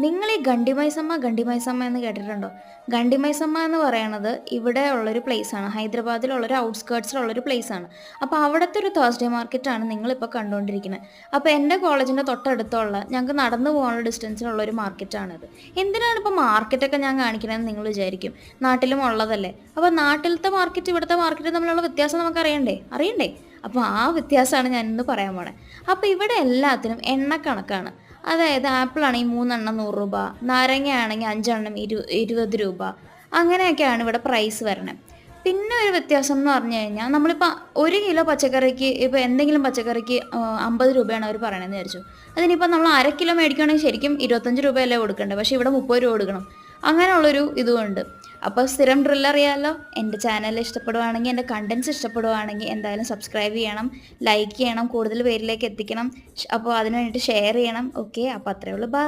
നിങ്ങൾ ഈ ഗണ്ടിമൈസമ്മ എന്ന് കേട്ടിട്ടുണ്ടോ? ഗണ്ടിമൈസമ്മ എന്ന് പറയണത് ഇവിടെ ഉള്ളൊരു പ്ലേസാണ്. ഹൈദരാബാദിലുള്ളൊരു ഔട്ട്സ്കേർട്സിലുള്ളൊരു പ്ലേസാണ്. അപ്പോൾ അവിടുത്തെ ഒരു തേഴ്സ്ഡേ മാർക്കറ്റാണ് നിങ്ങളിപ്പോൾ കണ്ടുകൊണ്ടിരിക്കുന്നത്. അപ്പോൾ എൻ്റെ കോളേജിൻ്റെ തൊട്ടടുത്തുള്ള ഞങ്ങൾക്ക് നടന്നു പോകാനുള്ള ഡിസ്റ്റൻസിലുള്ള ഒരു മാർക്കറ്റാണിത്. എന്തിനാണ് ഇപ്പോൾ മാർക്കറ്റൊക്കെ ഞാൻ കാണിക്കണമെന്ന് നിങ്ങൾ വിചാരിക്കും. നാട്ടിലും ഉള്ളതല്ലേ. അപ്പോൾ നാട്ടിലത്തെ മാർക്കറ്റ് ഇവിടുത്തെ മാർക്കറ്റ് തമ്മിലുള്ള വ്യത്യാസം നമുക്ക് അറിയണ്ടേ? അപ്പോൾ ആ വ്യത്യാസമാണ് ഞാൻ ഇന്ന് പറയാൻ പോണേ. അപ്പോൾ ഇവിടെ എല്ലാത്തിനും എണ്ണക്കണക്കാണ്. അതായത് ആപ്പിളാണെങ്കിൽ 3 എണ്ണം 100 രൂപ, നാരങ്ങയാണെങ്കിൽ 5 എണ്ണം 20 രൂപ, അങ്ങനെയൊക്കെയാണ് ഇവിടെ പ്രൈസ് വരണത്. പിന്നെ ഒരു വ്യത്യാസം എന്ന് പറഞ്ഞു കഴിഞ്ഞാൽ നമ്മളിപ്പോൾ 1 കിലോ പച്ചക്കറിക്ക് ഇപ്പോൾ എന്തെങ്കിലും പച്ചക്കറിക്ക് 50 രൂപയാണ് അവർ പറയണമെന്ന് വിചാരിച്ചു. അതിനിപ്പോൾ നമ്മൾ 1/2 കിലോ മേടിക്കുകയാണെങ്കിൽ ശരിക്കും 25 രൂപയല്ലേ കൊടുക്കേണ്ടത്, പക്ഷേ ഇവിടെ 30 രൂപ കൊടുക്കണം. അങ്ങനെയുള്ളൊരു ഇതുമുണ്ട്. അപ്പോൾ സ്ഥിരം ഡ്രിൽ അറിയാമല്ലോ. എൻ്റെ ചാനൽ ഇഷ്ടപ്പെടുവാണെങ്കിൽ, എൻ്റെ കണ്ടൻസ് ഇഷ്ടപ്പെടുവാണെങ്കിൽ എന്തായാലും സബ്സ്ക്രൈബ് ചെയ്യണം, ലൈക്ക് ചെയ്യണം, കൂടുതൽ പേരിലേക്ക് എത്തിക്കണം. അപ്പോൾ അതിന് വേണ്ടിയിട്ട് ഷെയർ ചെയ്യണം. ഓക്കെ, അപ്പോൾ അത്രയേ ഉള്ളൂ. ബൈ.